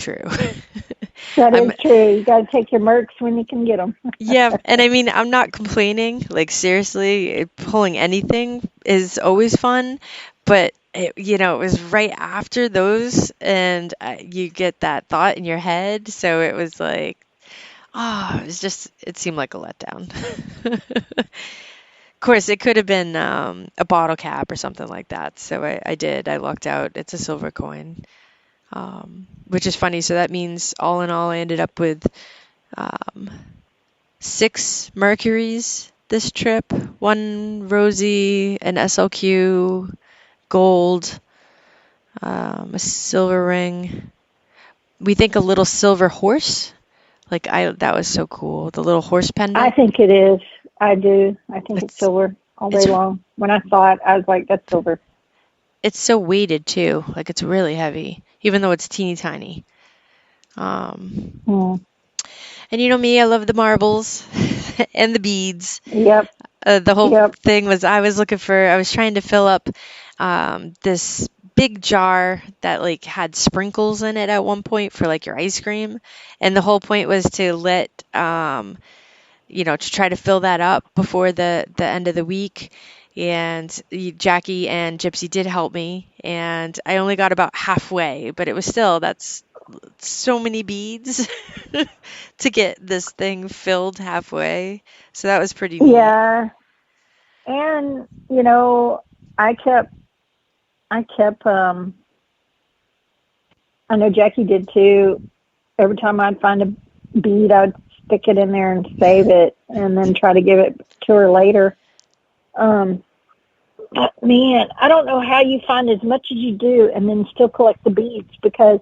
true. That I'm is true. You got to take your mercs when you can get them. Yeah, and I mean, I'm not complaining. Like seriously, pulling anything is always fun, but it was right after those, and you get that thought in your head. So it was like, it seemed like a letdown. Of course, it could have been a bottle cap or something like that. So I lucked out. It's a silver coin, which is funny. So that means all in all, I ended up with um, 6 Mercuries this trip, one Rosie, an SLQ, gold, a silver ring. We think a little silver horse. That was so cool. The little horse I pendant. think it is. I do. I think it's It's silver all day it's long. When I saw it, I was like, that's silver. it's so weighted too. Like it's really heavy, even though it's teeny tiny. Um, Hmm. and you know me, I love the marbles and the beads. Yep. The whole Yep. thing was I was trying to fill up this big jar that like had sprinkles in it at one point for like your ice cream. And the whole point was to to try to fill that up before the end of the week. And Jackie and Gypsy did help me, and I only got about halfway, but it was still, that's so many beads to get this thing filled halfway. So that was pretty neat. Yeah. And, I kept, I kept, I know Jackie did too. Every time I'd find a bead, I'd stick it in there and save it and then try to give it to her later. Um, Man, I don't know how you find as much as you do and then still collect the beads, because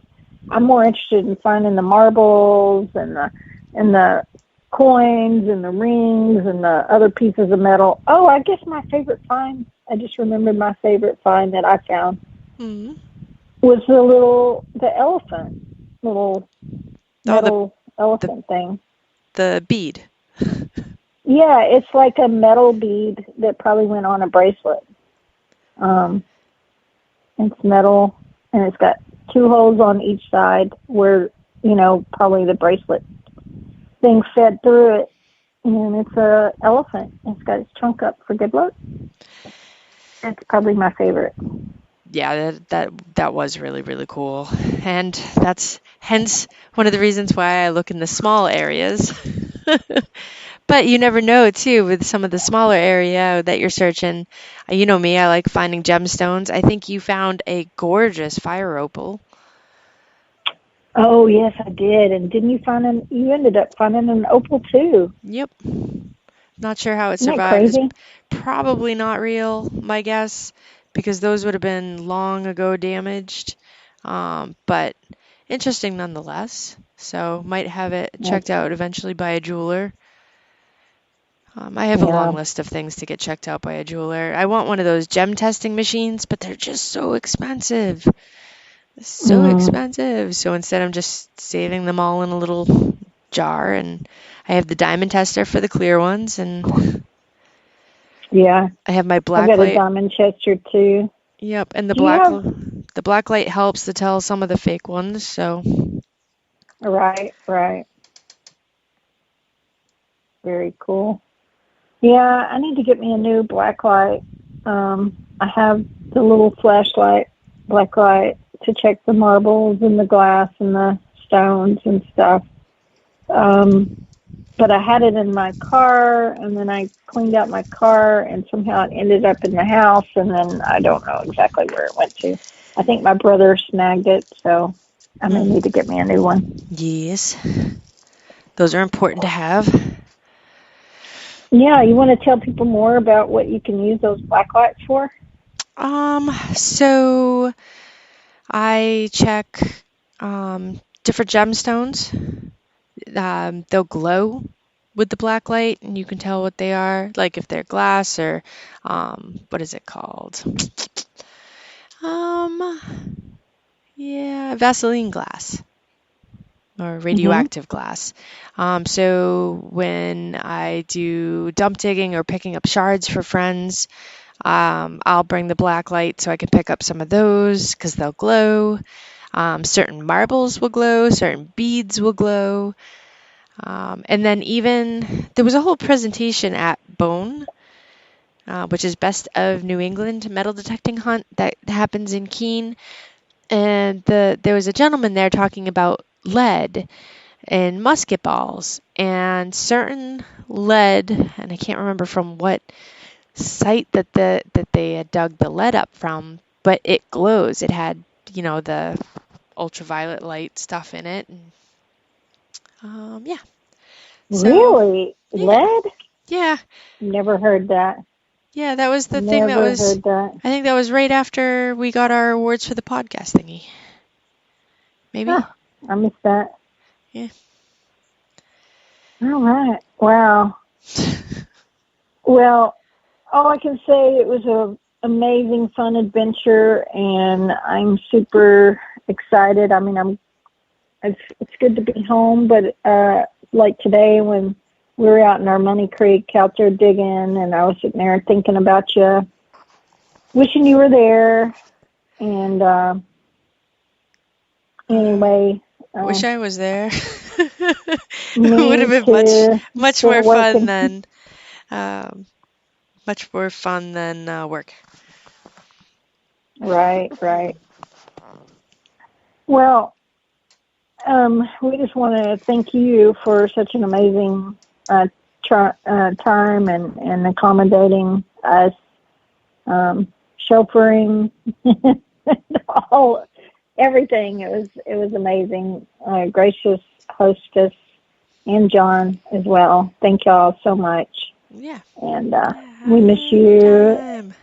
I'm more interested in finding the marbles and the coins and the rings and the other pieces of metal. Oh, I guess my favorite find, I just remembered my favorite find that I found Hmm. was the elephant, little Oh, the metal the elephant thing. the bead. Yeah, it's like a metal bead that probably went on a bracelet. Um, it's metal, and it's got 2 holes on each side where, probably the bracelet thing fed through it. And it's a elephant. It's got its trunk up for good luck. It's probably my favorite. Yeah, that was really, really cool. And that's hence one of the reasons why I look in the small areas. But you never know too with some of the smaller area that you're searching. You know me, I like finding gemstones. I think you found a gorgeous fire opal. Oh, yes, I did. And didn't you you ended up finding an opal too. Yep. Not sure how it Isn't that survived. It's crazy? probably not real, my guess, because those would have been long ago damaged. But interesting nonetheless. So might have it Yes. checked out eventually by a jeweler. I have a long Yeah. list of things to get checked out by a jeweler. I want one of those gem testing machines, but they're just so expensive. So Mm, expensive. So instead, I'm just saving them all in a little jar, and I have the diamond tester for the clear ones, and yeah. I have my I've black got a light. diamond chester too. Yep, and Do you have, the black light helps to tell some of the fake ones. So, right, right. Very cool. Yeah, I need to get me a new black light. I have the little flashlight, black light, to check the marbles and the glass and the stones and stuff. Um, but I had it in my car, and then I cleaned out my car, and somehow it ended up in the house, and then I don't know exactly where it went to. I think my brother snagged it, so I may need to get me a new one. yes, those are important to have. Yeah, you want to tell people more about what you can use those black lights for? So I check different gemstones. They'll glow with the black light, and you can tell what they are, like if they're glass or what is it called? Um, yeah, Vaseline glass or Mm-hmm. radioactive glass. So when I do dump digging or picking up shards for friends, I'll bring the black light so I can pick up some of those because they'll glow. Certain marbles will glow, certain beads will glow. And then even there was a whole presentation at Bone, which is Best of New England metal detecting hunt that happens in Keene. And there was a gentleman there talking about lead in musket balls and certain lead, and I can't remember from what site that they had dug the lead up from, but it glows. It had, the ultraviolet light stuff in it. And, yeah. So, Really? yeah. Lead? Yeah. Never heard that. Yeah, that was the thing that Never was, heard that. I think that was right after we got our awards for the podcast thingy. Maybe? Huh, I missed that. Yeah. All right. Wow. Well, all I can say, it was a amazing, fun adventure, and I'm super excited. I mean, it's good to be home, but like today when we were out in our Money Creek out there digging, and I was sitting there thinking about you, wishing you were there, and anyway. Wish I was there. It Me would have been too. much Still more fun working. than work. Right, right. Well, we just want to thank you for such an amazing time and accommodating us, chauffeuring, all everything. It was amazing. Gracious hostess and Jon as well. Thank y'all so much. Yeah. And we miss you. Anytime.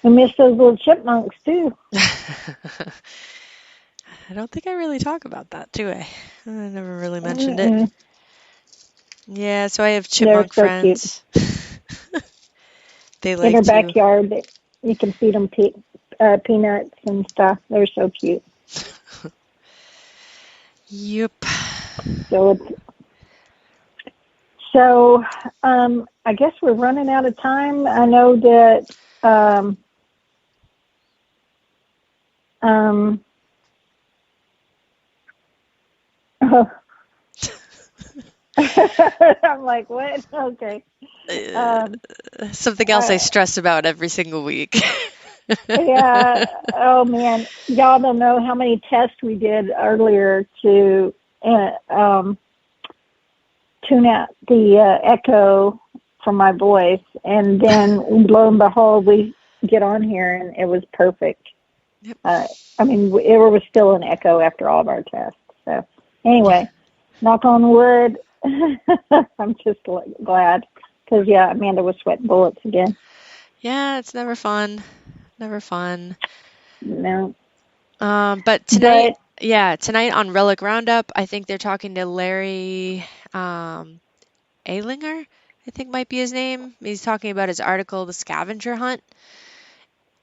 We miss those little chipmunks too. I don't think I really talk about that, do I? I never really mentioned it. Yeah, so I have They're chipmunk so cute. friends. They In like her to. backyard, you can feed them peanuts and stuff. They're so cute. Yep. So I guess we're running out of time. I know that I'm like, what? Okay. Something else I stress about every single week. Yeah. Oh man, y'all don't know how many tests we did earlier to tune out the echo from my voice, and then lo and behold, we get on here and it was perfect. Yep. I mean, it was still an echo after all of our tests. So anyway, knock on wood. I'm just glad because Amanda was sweating bullets again. Yeah, it's never fun. Never fun. No. But tonight on Relic Roundup, I think they're talking to Larry Alinger, I think might be his name. He's talking about his article, The Scavenger Hunt,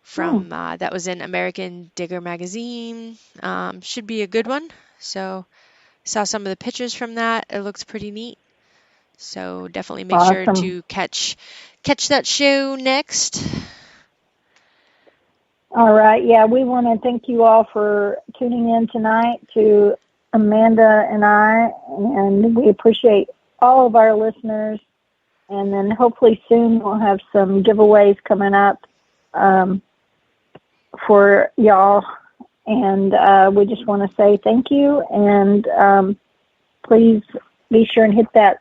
from that was in American Digger magazine. Should be a good one. So saw some of the pictures from that. It looks pretty neat. So definitely make sure to catch that show next. All right. Yeah, we want to thank you all for tuning in tonight to Amanda and I, and we appreciate all of our listeners. And then hopefully soon we'll have some giveaways coming up for y'all. And we just want to say thank you. And please be sure and hit that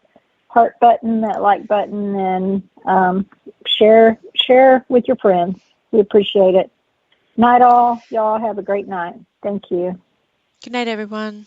heart button, that like button, and share with your friends. We appreciate it. Night all. Y'all have a great night. Thank you. Good night, everyone.